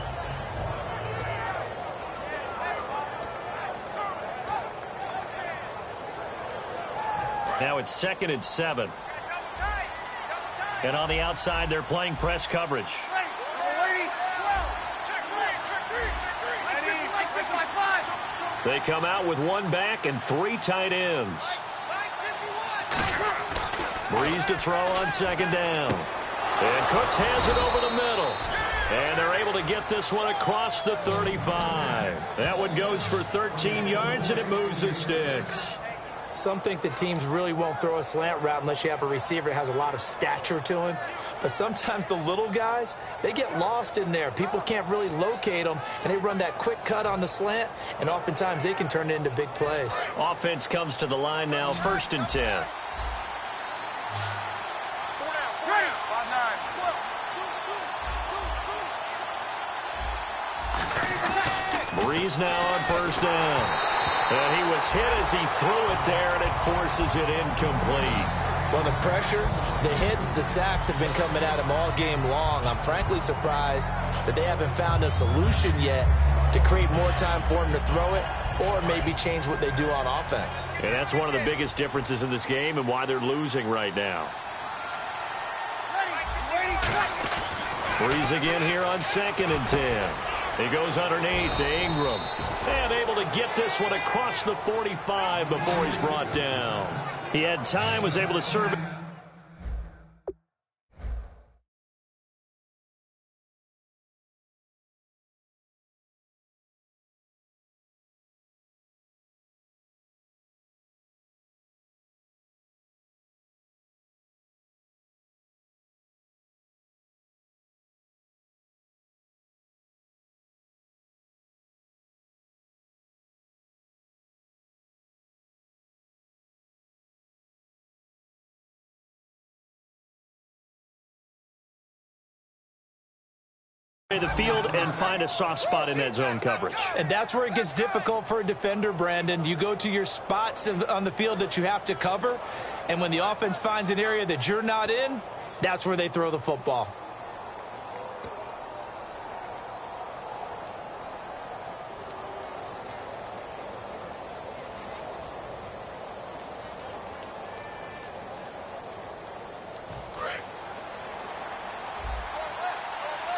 Now it's 2nd and 7. And on the outside, they're playing press coverage. They come out with one back and 3 tight ends. Breeze to throw on 2nd down. And Cooks has it over the middle. And they're able to get this one across the 35. That one goes for 13 yards, and it moves the sticks. Some think that teams really won't throw a slant route unless you have a receiver that has a lot of stature to him. But sometimes the little guys, they get lost in there. People can't really locate them, and they run that quick cut on the slant, and oftentimes they can turn it into big plays. Offense comes to the line now, 1st and 10. Breeze now on first down. And he was hit as he threw it there, and it forces it incomplete. Well, the pressure, the hits, the sacks have been coming at him all game long. I'm frankly surprised that they haven't found a solution yet to create more time for him to throw it or maybe change what they do on offense. And that's one of the biggest differences in this game and why they're losing right now. Breeze again here on 2nd and 10. He goes underneath to Ingram. And able to get this one across the 45 before he's brought down. He had time, was able to serve it. The field and find a soft spot in that zone coverage. And that's where it gets difficult for a defender, Brandon. You go to your spots on the field that you have to cover, and when the offense finds an area that you're not in, that's where they throw the football.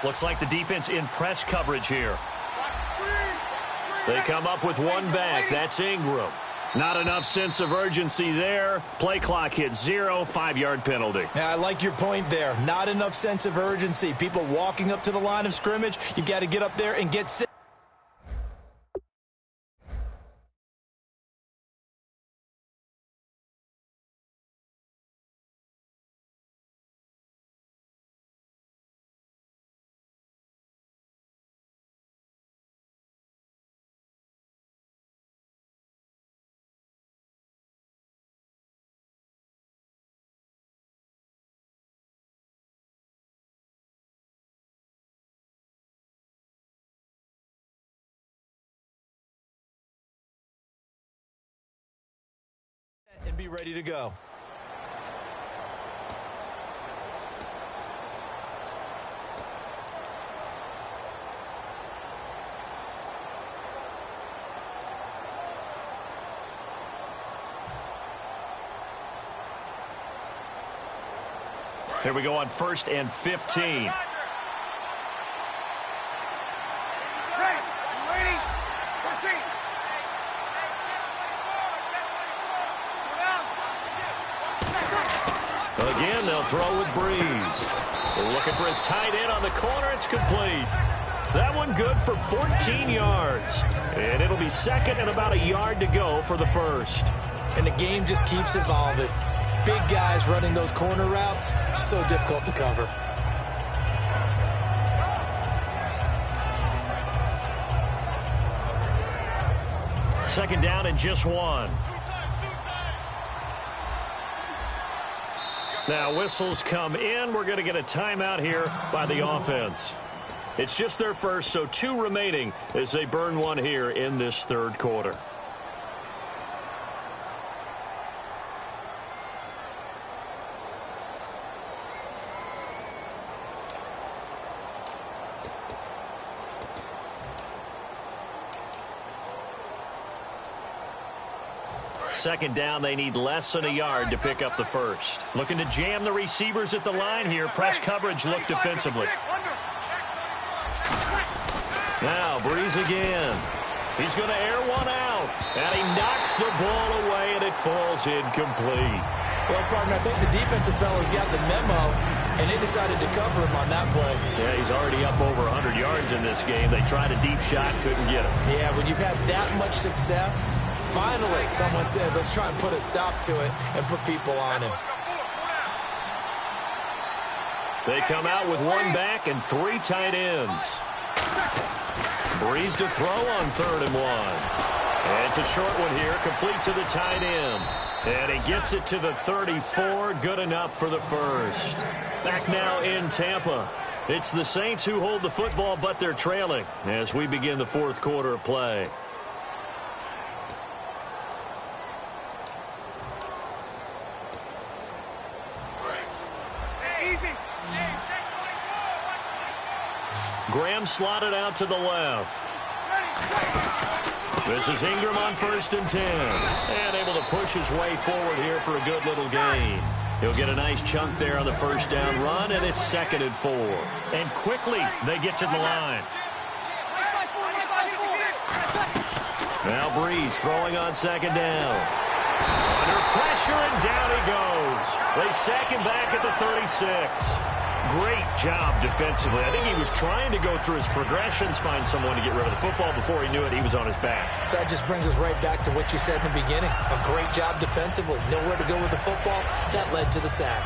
Looks like the defense in press coverage here. They come up with one back. That's Ingram. Not enough sense of urgency there. Play clock hits 0, 5-yard penalty. Yeah, I like your point there. Not enough sense of urgency. People walking up to the line of scrimmage, you've got to get up there and get set. be ready to go. Here we go on 1st and 15. Again, they'll throw with Breeze. Looking for his tight end on the corner. It's complete. That one good for 14 yards. And it'll be second and about a yard to go for the first. And the game just keeps evolving. Big guys running those corner routes, so difficult to cover. Second down and just one. Now whistles come in. We're going to get a timeout here by the offense. It's just their first, so 2 remaining as they burn one here in this third quarter. Second down, they need less than a yard to pick up the first. Looking to jam the receivers at the line here. Press coverage look defensively. Now, Breeze again. He's going to air one out. And he knocks the ball away, and it falls incomplete. Well, partner, I think the defensive fellas got the memo, and they decided to cover him on that play. Yeah, he's already up over 100 yards in this game. They tried a deep shot, couldn't get him. Yeah, when you've had that much success, finally someone said, let's try and put a stop to it and put people on him. They come out with one back and 3 tight ends. Breeze to throw on 3rd and 1. And it's a short one here, complete to the tight end. And he gets it to the 34, good enough for the first. Back now in Tampa. It's the Saints who hold the football, but they're trailing as we begin the fourth quarter of play. Graham slotted out to the left. This is Ingram on 1st and 10. And able to push his way forward here for a good little gain. He'll get a nice chunk there on the first down run, and it's 2nd and 4. And quickly they get to the line. Now Breeze throwing on 2nd down. Under pressure, and down he goes. They sack him back at the 36. Great job defensively. I think he was trying to go through his progressions, find someone to get rid of the football. Before he knew it, he was on his back. So that just brings us right back to what you said in the beginning. A great job defensively. Nowhere to go with the football. That led to the sack.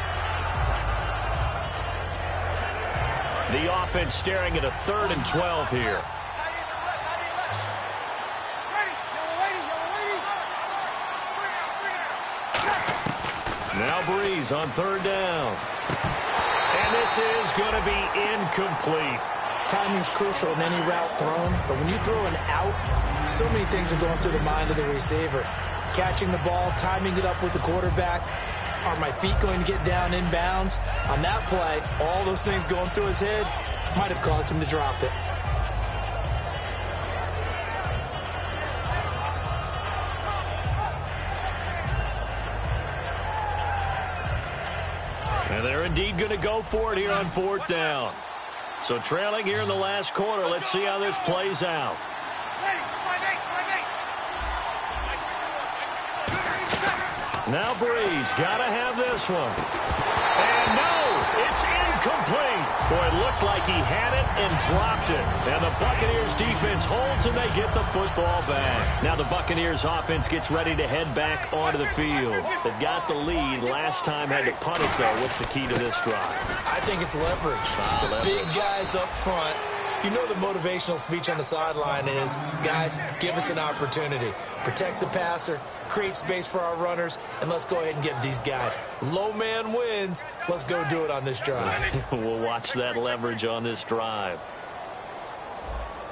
The offense staring at a 3rd and 12 here. Now Breeze on 3rd down. And this is going to be incomplete. Timing's crucial in any route thrown, but when you throw an out, so many things are going through the mind of the receiver. Catching the ball, timing it up with the quarterback. Are my feet going to get down in bounds? On that play, all those things going through his head might have caused him to drop it. And they're indeed going to go for it here on 4th down. So trailing here in the last quarter. Let's see how this plays out. Now Breeze got to have this one. And no, it's incomplete. Boy, it looked like he had it and dropped it. And the Buccaneers defense holds and they get the football back. Now the Buccaneers offense gets ready to head back onto the field. They've got the lead. Last time had to punt it, though. What's the key to this drive? I think it's leverage. Big guys up front. You know the motivational speech on the sideline is, guys, give us an opportunity. Protect the passer, create space for our runners, and let's go ahead and get these guys. Low man wins. Let's go do it on this drive. We'll watch that leverage on this drive.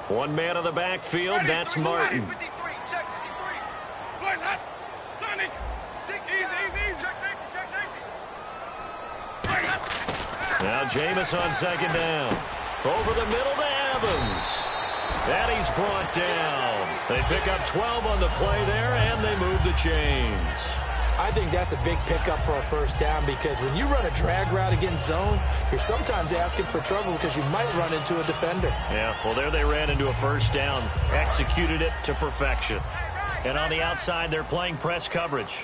One man in the backfield, that's Martin. Now Jameis on second down. Over the middle to Evans. And he's brought down. They pick up 12 on the play there, and they move the chains. I think that's a big pickup for a first down because when you run a drag route against zone, you're sometimes asking for trouble because you might run into a defender. Yeah, well, there they ran into a first down. Executed it to perfection. And on the outside, they're playing press coverage.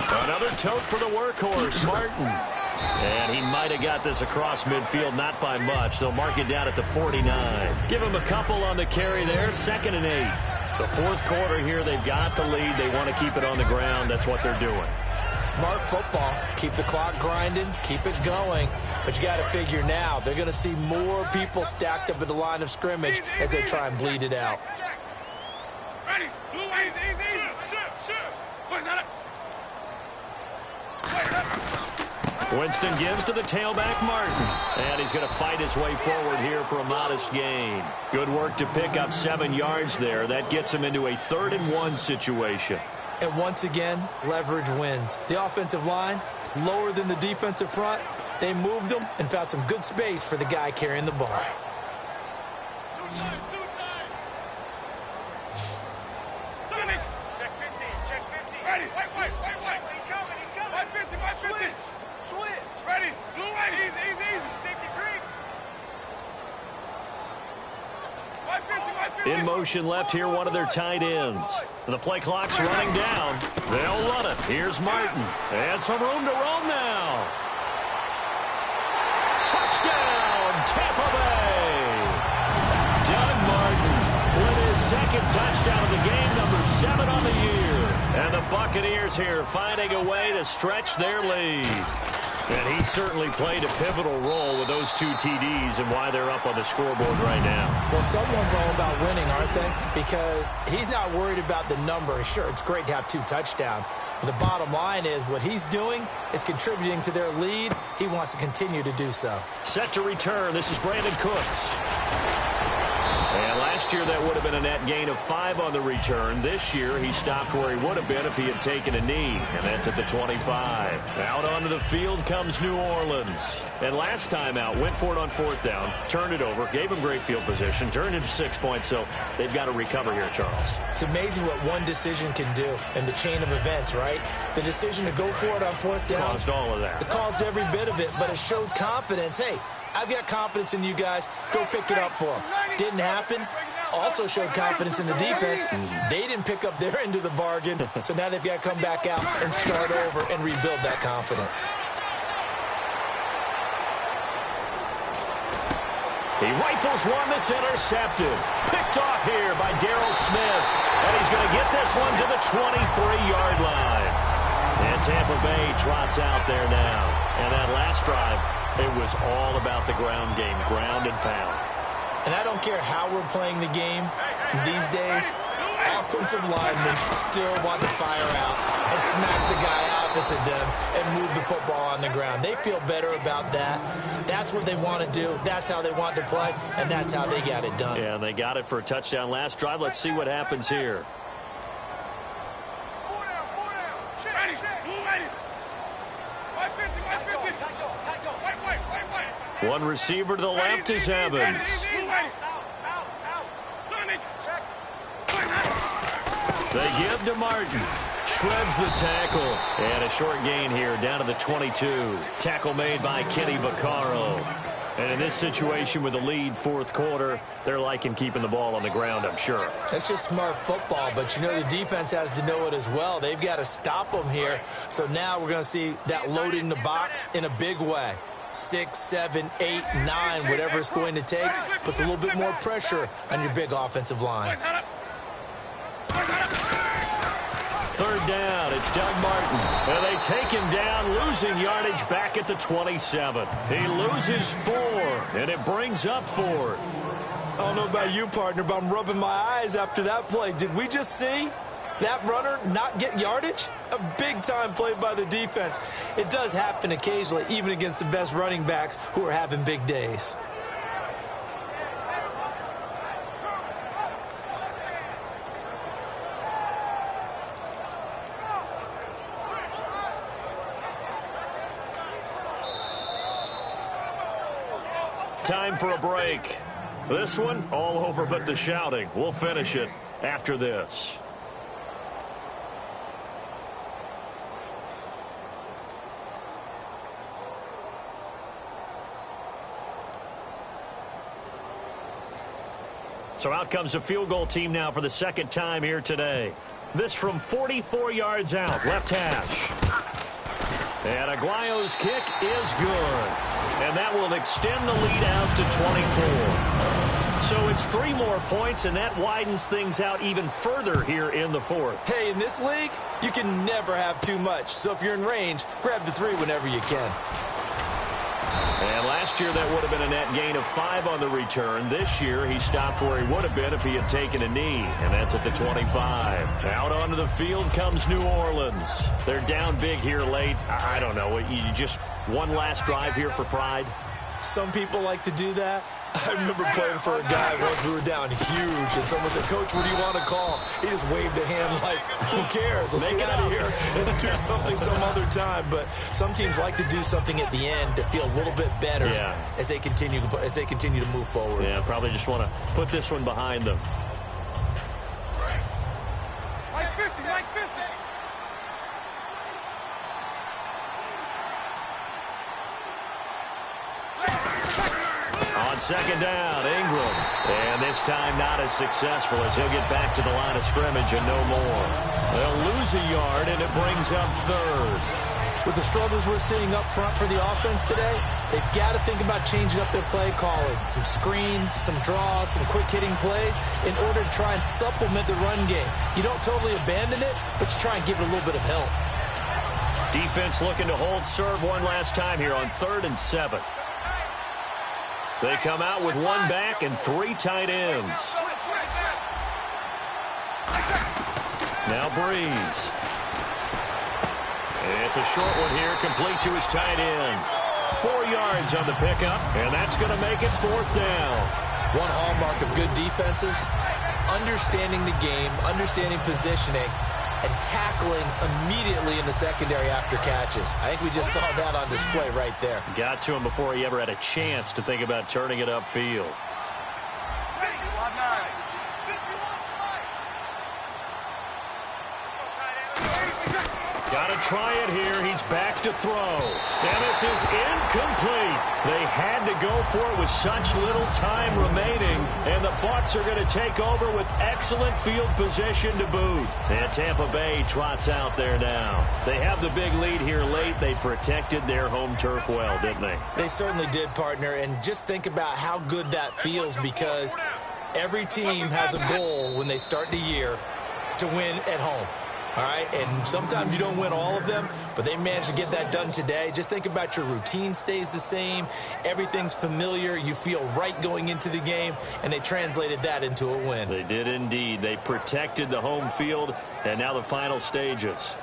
Another tote for the workhorse, Martin. And he might have got this across midfield, not by much. They'll mark it down at the 49. Give him a couple on the carry there, 2nd and 8. The fourth quarter here, they've got the lead. They want to keep it on the ground. That's what they're doing. Smart football. Keep the clock grinding, keep it going. But you got to figure now, they're going to see more people stacked up at the line of scrimmage as they try and bleed it out. Ready? Blue, easy. What is that? Winston gives to the tailback, Martin. And he's going to fight his way forward here for a modest gain. Good work to pick up 7 yards there. That gets him into a 3rd and 1 situation. And once again, leverage wins. The offensive line, lower than the defensive front. They moved them and found some good space for the guy carrying the ball. Check 15. Ready? Wait. He's coming. 550. Switch. Ready? Blue, easy. Safety creep. 550. In motion left here, one of their tight ends. The play clock's running down. They'll run it. Here's Martin. And some room to roam now. Touchdown, Tampa Bay. Doug Martin with his 2nd touchdown of the game, number 7 on the year. And the Buccaneers here finding a way to stretch their lead. And he certainly played a pivotal role with those 2 TDs and why they're up on the scoreboard right now. Well, someone's all about winning, aren't they? Because he's not worried about the number. Sure, it's great to have 2 touchdowns. But the bottom line is what he's doing is contributing to their lead. He wants to continue to do so. Set to return. This is Brandon Cooks. And last year that would have been a net gain of 5 on the return. This year he stopped where he would have been if he had taken a knee. And that's at the 25. Out onto the field comes New Orleans. And last time out, went for it on 4th down, turned it over, gave him great field position, turned into 6 points. So they've got to recover here, Charles. It's amazing what one decision can do in the chain of events, right? The decision to go for it on 4th down. Caused all of that. It caused every bit of it, but it showed confidence. Hey, I've got confidence in you guys. Go pick it up for them. Didn't happen. Also showed confidence in the defense. They didn't pick up their end of the bargain, so now they've got to come back out and start over and rebuild that confidence. He rifles one that's intercepted. Picked off here by Darryl Smith. And he's going to get this one to the 23-yard line. And Tampa Bay trots out there now. And that last drive, it was all about the ground game, ground and pound. And I don't care how we're playing the game these days, offensive linemen still want to fire out and smack the guy opposite them and move the football on the ground. They feel better about that. That's what they want to do. That's how they want to play, and that's how they got it done. Yeah, they got it for a touchdown last drive. Let's see what happens here. One receiver to the left is Evans. They give to Martin. Shreds the tackle. And a short gain here down to the 22. Tackle made by Kenny Vaccaro. And in this situation with the lead 4th quarter, they're liking keeping the ball on the ground, I'm sure. That's just smart football, but you know the defense has to know it as well. They've got to stop them here. So now we're going to see that load in the box in a big way. 6, 7, 8, 9, whatever it's going to take, puts a little bit more pressure on your big offensive line. 3rd down, it's Doug Martin. And they take him down, losing yardage back at the 27. He loses 4, and it brings up 4th. I don't know about you, partner, but I'm rubbing my eyes after that play. Did we just see that runner not get yardage? A big-time play by the defense. It does happen occasionally, even against the best running backs who are having big days. time for a break. This one, all over but the shouting. We'll finish it after this. So out comes a field goal team now for the second time here today. This from 44 yards out, left hash. And Aguayo's kick is good. And that will extend the lead out to 24. So it's 3 more points, and that widens things out even further here in the fourth. Hey, in this league, you can never have too much. So if you're in range, grab the 3 whenever you can. And last year, that would have been a net gain of 5 on the return. This year, he stopped where he would have been if he had taken a knee, and that's at the 25. Out onto the field comes New Orleans. They're down big here late. I don't know. You just one last drive here for pride? Some people like to do that. I remember playing for a guy once we were down huge, and someone said, "Coach, what do you want to call?" He just waved a hand like, who cares? Let's get out of here and do something some other time. But some teams like to do something at the end to feel a little bit better as they continue to move forward. Yeah, probably just want to put this one behind them. Like 50, like 50. On second down, Ingram. And this time not as successful as he'll get back to the line of scrimmage and no more. They'll lose a yard, and it brings up third. With the struggles we're seeing up front for the offense today, they've got to think about changing up their play calling. Some screens, some draws, some quick-hitting plays in order to try and supplement the run game. You don't totally abandon it, but you try and give it a little bit of help. Defense looking to hold serve one last time here on 3rd and 7. They come out with 1 back and 3 tight ends. Now Breeze. It's a short one here, complete to his tight end. 4 yards on the pickup, and that's going to make it 4th down. One hallmark of good defenses is understanding the game, understanding positioning, and tackling immediately in the secondary after catches. I think we just saw that on display right there. Got to him before he ever had a chance to think about turning it upfield. Got to try it here. He's back to throw. And this is incomplete. They had to go for it with such little time remaining. And the Bucs are going to take over with excellent field position to boot. And Tampa Bay trots out there now. They have the big lead here late. They protected their home turf well, didn't they? They certainly did, partner. And just think about how good that feels, because every team has a goal when they start the year to win at home. All right, and sometimes you don't win all of them, but they managed to get that done today. Just think about your routine stays the same. Everything's familiar. You feel right going into the game, and they translated that into a win. They did indeed. They protected the home field, and now the final stages.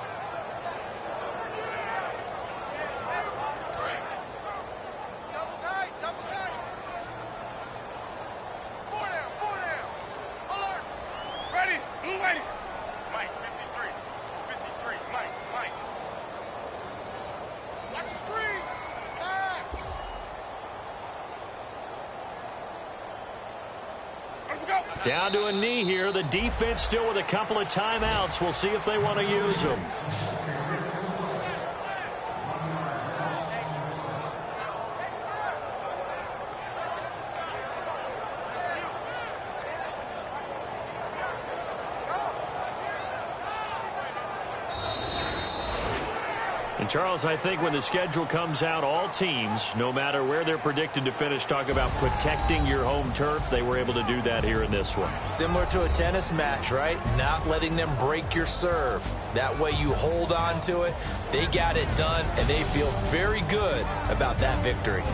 Down to a knee here. The defense still with a couple of timeouts. We'll see if they want to use them. And Charles, I think when the schedule comes out, all teams, no matter where they're predicted to finish, talk about protecting your home turf. They were able to do that here in this one. Similar to a tennis match, right? Not letting them break your serve. That way you hold on to it. They got it done, and they feel very good about that victory.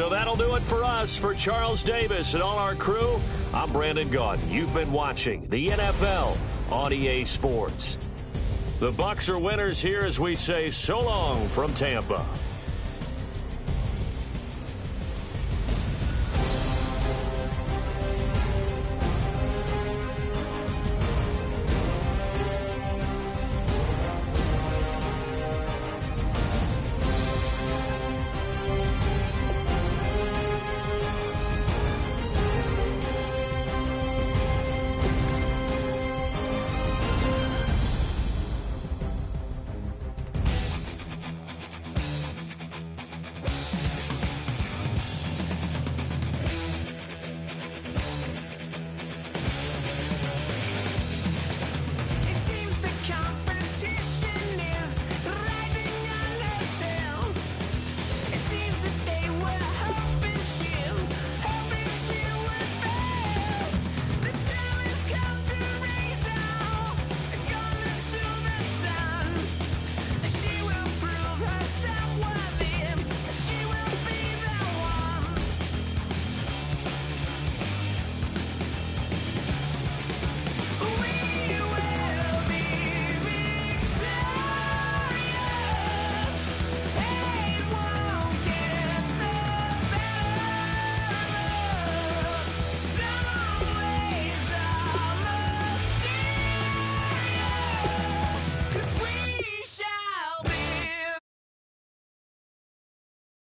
So that'll do it for us. For Charles Davis and all our crew, I'm Brandon Gaudin. You've been watching the NFL on EA Sports. The Bucs are winners here as we say so long from Tampa.